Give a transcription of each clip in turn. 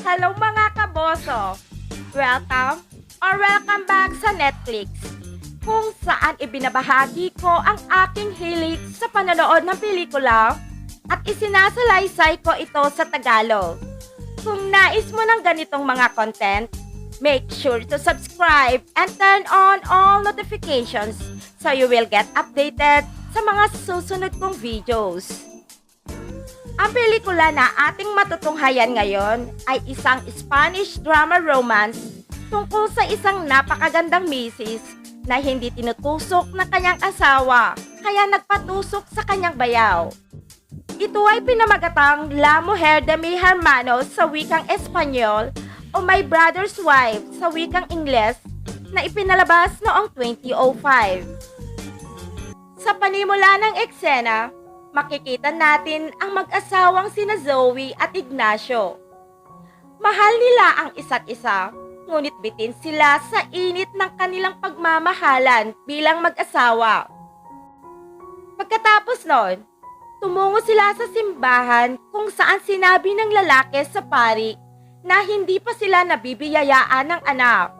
Hello mga kaboso! Welcome back sa Netflix, kung saan ibinabahagi ko ang aking hilig sa panonood ng pelikula at isinasalaysay ko ito sa Tagalog. Kung nais mo ng ganitong mga content, make sure to subscribe and turn on all notifications so you will get updated sa mga susunod kong videos. Ang pelikula na ating matutunghayan ngayon ay isang Spanish drama romance tungkol sa isang napakagandang misis na hindi tinutusok ng kanyang asawa kaya nagpatusok sa kanyang bayaw. Ito ay pinamagatang La Mujer de mi Hermano sa wikang Espanyol o My Brother's Wife sa wikang Ingles na ipinalabas noong 2005. Sa panimula ng eksena, makikita natin ang mag-asawang sina Zoe at Ignacio. Mahal nila ang isa't isa, ngunit bitin sila sa init ng kanilang pagmamahalan bilang mag-asawa. Pagkatapos nun, tumungo sila sa simbahan kung saan sinabi ng lalaki sa pari na hindi pa sila nabibiyayaan ng anak.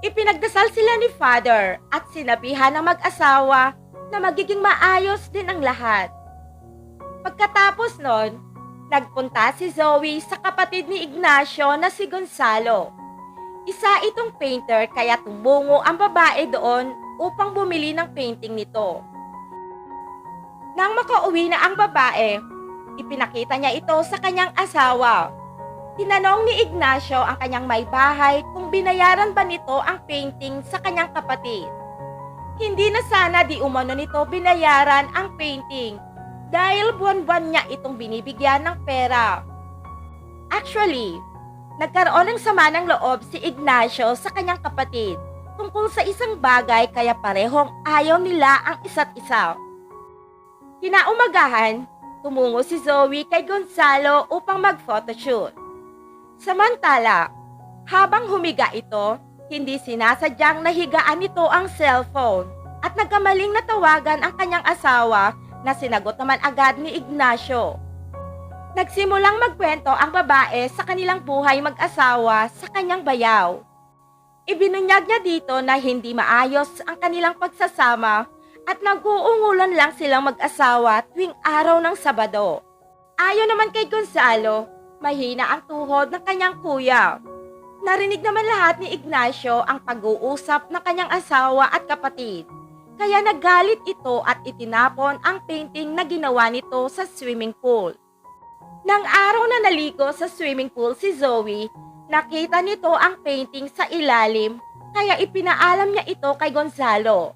Ipinagdasal sila ni Father at sinabihan ng mag-asawa na magiging maayos din ang lahat. Pagkatapos nun, nagpunta si Zoe sa kapatid ni Ignacio na si Gonzalo. Isa itong painter kaya tumungo ang babae doon upang bumili ng painting nito. Nang makauwi na ang babae, ipinakita niya ito sa kanyang asawa. Tinanong ni Ignacio ang kanyang may bahay kung binayaran ba nito ang painting sa kanyang kapatid. Hindi na sana di umano nito binayaran ang painting dahil buwan-buwan niya itong binibigyan ng pera. Actually, nagkaroon ng sama ng loob si Ignacio sa kanyang kapatid tungkol sa isang bagay kaya parehong ayaw nila ang isa't isa. Kinaumagahan, tumungo si Zoe kay Gonzalo upang mag-photoshoot. Samantala, habang humiga ito, hindi sinasadyang nahigaan nito ang cellphone at nagkamaling natawagan ang kanyang asawa na sinagot naman agad ni Ignacio. Nagsimulang magkwento ang babae sa kanilang buhay mag-asawa sa kanyang bayaw. Ibinunyag niya dito na hindi maayos ang kanilang pagsasama at nag-uungulan lang silang mag-asawa tuwing araw ng Sabado. Ayon naman kay Gonzalo, mahina ang tuhod ng kanyang kuya. Narinig naman lahat ni Ignacio ang pag-uusap ng kanyang asawa at kapatid. Kaya nagalit ito at itinapon ang painting na ginawa nito sa swimming pool. Nang araw na naligo sa swimming pool si Zoe, nakita nito ang painting sa ilalim kaya ipinaalam niya ito kay Gonzalo.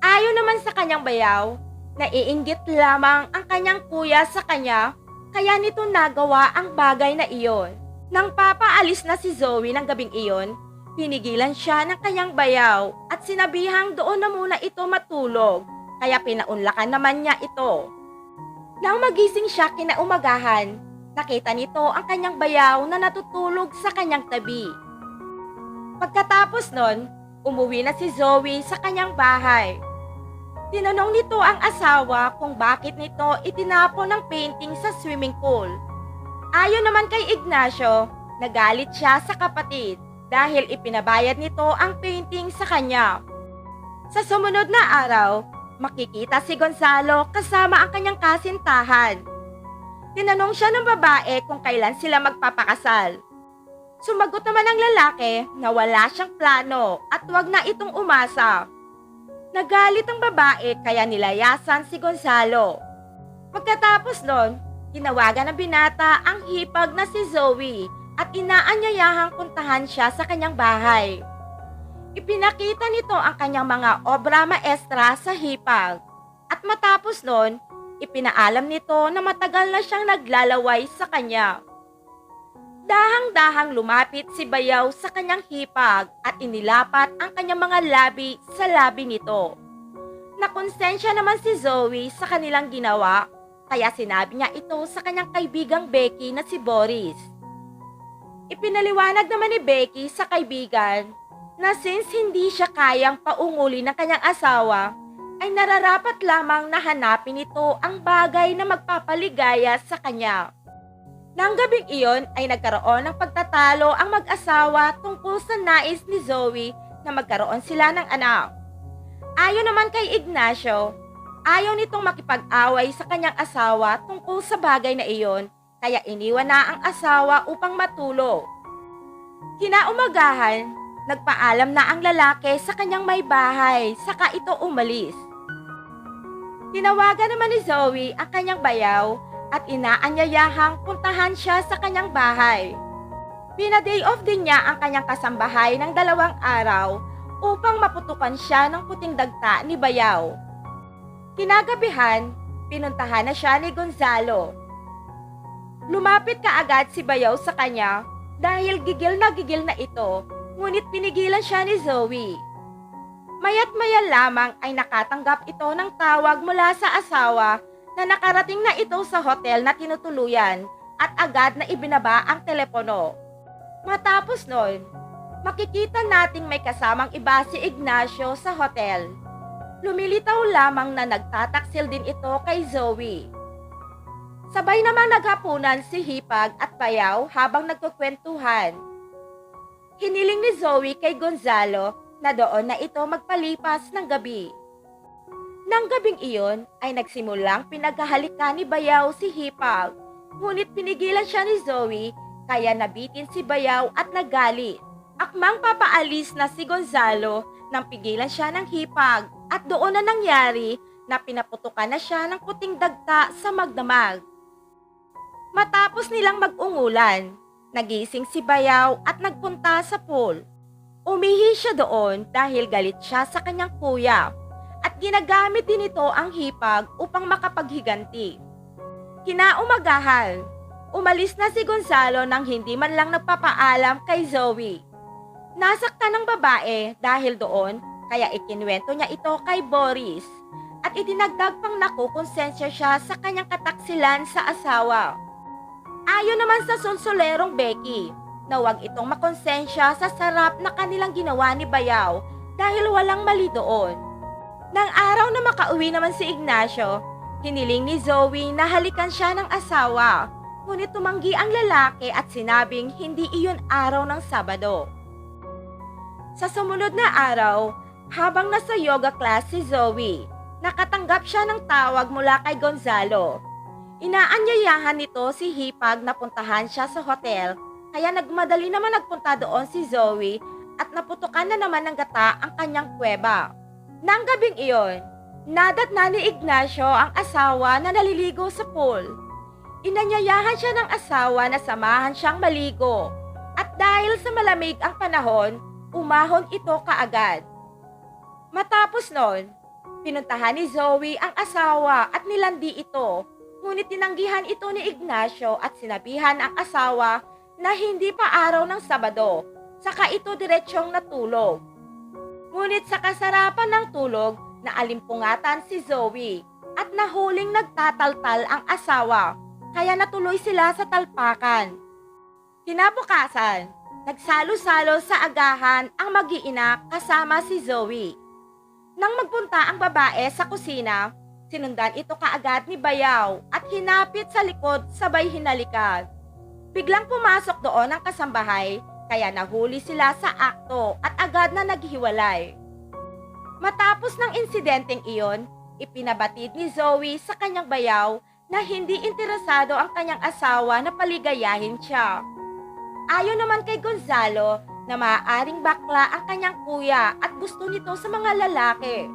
Ayon naman sa kanyang bayaw, naiinggit lamang ang kanyang kuya sa kanya kaya nito nagawa ang bagay na iyon. Nang papaalis na si Zoe ng gabing iyon, pinigilan siya ng kanyang bayaw at sinabihang doon na muna ito matulog, kaya pinaunlakan naman niya ito. Nang magising siya kinaumagahan, nakita nito ang kanyang bayaw na natutulog sa kanyang tabi. Pagkatapos nun, umuwi na si Zoe sa kanyang bahay. Tinanong nito ang asawa kung bakit nito itinapon ang painting sa swimming pool. Ayon naman kay Ignacio, nagalit siya sa kapatid dahil ipinabayad nito ang painting sa kanya. Sa sumunod na araw, makikita si Gonzalo kasama ang kanyang kasintahan. Tinanong siya ng babae kung kailan sila magpapakasal. Sumagot naman ang lalaki na wala siyang plano at wag na itong umasa. Nagalit ang babae kaya nilayasan si Gonzalo. Pagkatapos nun, tinawagan ng binata ang hipag na si Zoe at inaanyayahang puntahan siya sa kanyang bahay. Ipinakita nito ang kanyang mga obra maestra sa hipag at matapos nun, ipinaalam nito na matagal na siyang naglalaway sa kanya. Dahang-dahang lumapit si bayaw sa kanyang hipag at inilapat ang kanyang mga labi sa labi nito. Nakonsensya naman si Zoe sa kanilang ginawa kaya sinabi niya ito sa kanyang kaibigang Becky na si Boris. Ipinaliwanag naman ni Becky sa kaibigan na since hindi siya kayang paunguli ng kanyang asawa, ay nararapat lamang na hanapin ito ang bagay na magpapaligaya sa kanya. Nang gabing iyon ay nagkaroon ng pagtatalo ang mag-asawa tungkol sa nais ni Zoe na magkaroon sila ng anak. Ayon naman kay Ignacio, ayaw nitong makipag-away sa kanyang asawa tungkol sa bagay na iyon, kaya iniwan na ang asawa upang matulog. Kinaumagahan, nagpaalam na ang lalaki sa kanyang may bahay, saka ito umalis. Tinawagan naman ni Zoe ang kanyang bayaw at inaanyayahang puntahan siya sa kanyang bahay. Pina-day off din niya ang kanyang kasambahay ng 2 araw upang maputukan siya ng puting dagta ni bayaw. Kinagabihan, pinuntahan na siya ni Gonzalo. Lumapit kaagad si bayaw sa kanya dahil gigil na ito, ngunit pinigilan siya ni Zoe. Mayat-maya lamang ay nakatanggap ito ng tawag mula sa asawa na nakarating na ito sa hotel na tinutuluyan at agad na ibinaba ang telepono. Matapos nun, makikita nating may kasamang iba si Ignacio sa hotel. Lumilitaw lamang na nagtataksil din ito kay Zoe. Sabay namang naghapunan si Hipag at Bayaw habang nagkukwentuhan. Hiniling ni Zoe kay Gonzalo na doon na ito magpalipas ng gabi. Nang gabing iyon ay nagsimulang pinaghahalikan ni Bayaw si Hipag, ngunit pinigilan siya ni Zoe kaya nabitin si Bayaw at nagalit. Akmang papaalis na si Gonzalo nang pigilan siya ng Hipag at doon na nangyari na pinaputukan na siya ng puting dagta sa magdamag. Matapos nilang mag-ungulan, nagising si Bayaw at nagpunta sa pool. Umihi siya doon dahil galit siya sa kanyang kuya at ginagamit din ito ang Hipag upang makapaghiganti. Kinaumagahan, umalis na si Gonzalo nang hindi man lang nagpapaalam kay Zoe. Nasaktan ng babae dahil doon kaya ikinwento niya ito kay Boris at itinagdag pang nakukonsensya siya sa kanyang kataksilan sa asawa. Ayon naman sa sonsolerong Becky, na huwag itong makonsensya sa sarap na kanilang ginawa ni Bayaw dahil walang mali doon. Nang araw na makauwi naman si Ignacio, hiniling ni Zoe na halikan siya ng asawa, ngunit tumanggi ang lalaki at sinabing hindi iyon araw ng Sabado. Sa sumunod na araw, habang nasa yoga class si Zoe, nakatanggap siya ng tawag mula kay Gonzalo. Inaanyayahan nito si Hipag na puntahan siya sa hotel, kaya nagmadali naman nagpunta doon si Zoe at naputukan na naman ng gata ang kanyang kuweba. Nang gabing iyon, nadatna ni Ignacio ang asawa na naliligo sa pool. Inanyayahan siya ng asawa na samahan siyang maligo at dahil sa malamig ang panahon, umahon ito kaagad. Matapos nun, pinuntahan ni Zoe ang asawa at nilandi ito, ngunit tinanggihan ito ni Ignacio at sinabihan ang asawa na hindi pa araw ng Sabado, saka ito diretsyong natulog. Ngunit sa kasarapan ng tulog, naalimpungatan si Zoe at nahuling nagtataltal ang asawa, kaya natuloy sila sa talpakan. Kinabukasan, nagsalo-salo sa agahan ang mag-iina kasama si Zoe. Nang magpunta ang babae sa kusina, sinundan ito kaagad ni Bayaw at hinapit sa likod sabay hinalikan. Biglang pumasok doon ang kasambahay, kaya nahuli sila sa akto at agad na naghiwalay. Matapos ng insidenteng iyon, ipinabatid ni Zoe sa kanyang bayaw na hindi interesado ang kanyang asawa na paligayahin siya. Ayon naman kay Gonzalo na maaaring bakla ang kanyang kuya at gusto nito sa mga lalaki.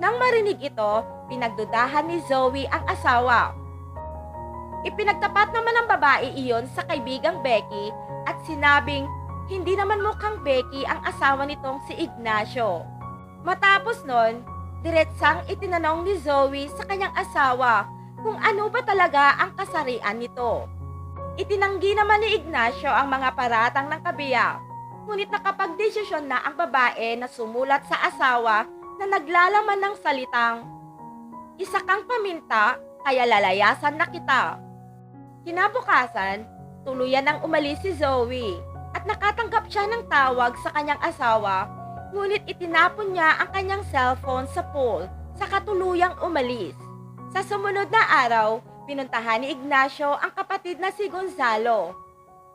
Nang marinig ito, pinagdudahan ni Zoe ang asawa. Ipinagtapat naman ng babae iyon sa kaibigang Becky at sinabing hindi naman mukhang Becky ang asawa nitong si Ignacio. Matapos nun, diretsang itinanong ni Zoe sa kanyang asawa kung ano ba talaga ang kasarian nito. Itinanggi naman ni Ignacio ang mga paratang ng kabiyak, ngunit nakapagdesisyon na ang babae na sumulat sa asawa na naglalaman ng salitang, "Isa kang paminta, kaya lalayasan na kita." Kinabukasan, tuluyan nang umalis si Zoe at nakatanggap siya ng tawag sa kanyang asawa, ngunit itinapon niya ang kanyang cellphone sa pool sa katuluyang umalis. Sa sumunod na araw, pinuntahan ni Ignacio ang kapatid na si Gonzalo.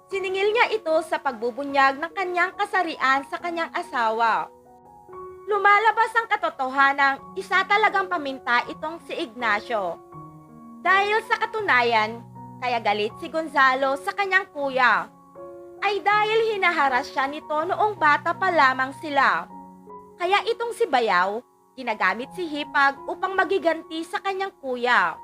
Siningil niya ito sa pagbubunyag ng kanyang kasarian sa kanyang asawa. Lumalabas ang katotohanang isa talagang paminta itong si Ignacio. Dahil sa katunayan, kaya galit si Gonzalo sa kanyang kuya, ay dahil hinaharas siya nito noong bata pa lamang sila. Kaya itong si Bayaw, ginagamit si Hipag upang magiganti sa kanyang kuya.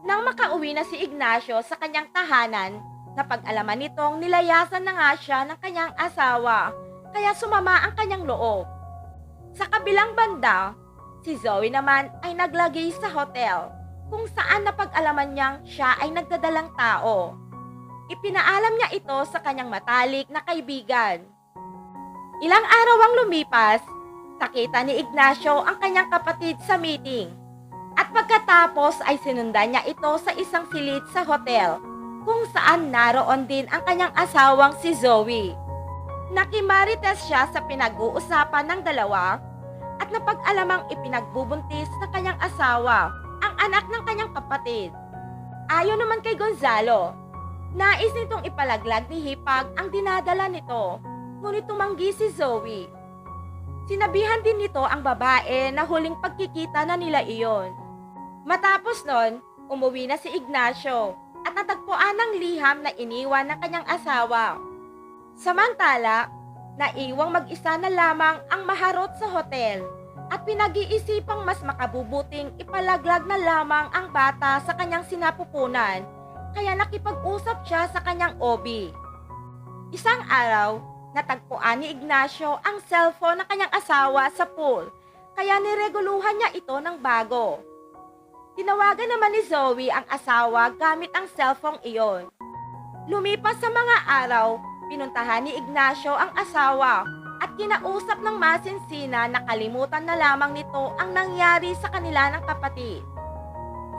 Nang makauwi na si Ignacio sa kanyang tahanan, napag-alaman nitong nilayasan na nga siya ng kanyang asawa, kaya sumama ang kanyang loob. Sa kabilang banda, si Zoe naman ay naglagay sa hotel, kung saan napag-alaman niyang siya ay nagdadalang tao. Ipinaalam niya ito sa kanyang matalik na kaibigan. Ilang araw ang lumipas, nakita ni Ignacio ang kanyang kapatid sa meeting. At pagkatapos ay sinundan niya ito sa isang silid sa hotel, kung saan naroon din ang kanyang asawang si Zoe. Nakimarites siya sa pinag-uusapan ng dalawa at napag-alamang ipinagbubuntis ng kanyang asawa ang anak ng kanyang kapatid. Ayon naman kay Gonzalo, nais nitong ipalaglag ni Hipag ang dinadala nito, ngunit tumanggi si Zoe. Sinabihan din nito ang babae na huling pagkikita na nila iyon. Matapos nun, umuwi na si Ignacio at natagpuan ng liham na iniwan ng kanyang asawa. Samantala, naiwang mag-isa na lamang ang maharot sa hotel at pinag-iisipang mas makabubuting ipalaglag na lamang ang bata sa kanyang sinapupunan, kaya nakipag-usap siya sa kanyang OB. Isang araw, natagpuan ni Ignacio ang cellphone ng kanyang asawa sa pool, kaya nireguluhan niya ito ng bago. Tinawagan naman ni Zoe ang asawa gamit ang cellphone iyon. Lumipas sa mga araw, pinuntahan ni Ignacio ang asawa at kinausap ng masinsina na kalimutan na lamang nito ang nangyari sa kanila ng kapatid.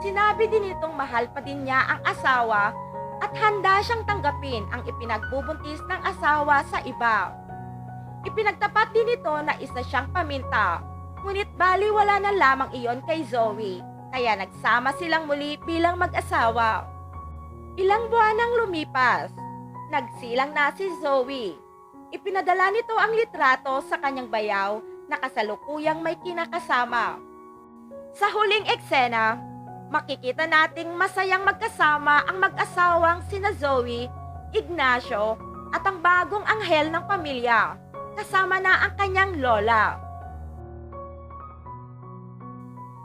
Sinabi din nitong mahal pa din niya ang asawa at handa siyang tanggapin ang ipinagbubuntis ng asawa sa iba. Ipinagtapat din nito na isa siyang paminta, ngunit baliwala na lamang iyon kay Zoe, kaya nagsama silang muli bilang mag-asawa. Ilang buwan nang lumipas, nagsilang na si Zoe. Ipinadala nito ang litrato sa kanyang bayaw na kasalukuyang may kinakasama. Sa huling eksena, makikita nating masayang magkasama ang mag-asawang sina Zoe, Ignacio at ang bagong anghel ng pamilya, kasama na ang kanyang lola.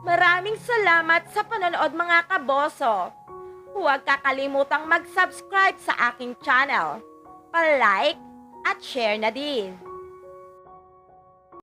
Maraming salamat sa panonood mga kaboso. Huwag kakalimutang mag-subscribe sa aking channel, pa-like at share na din.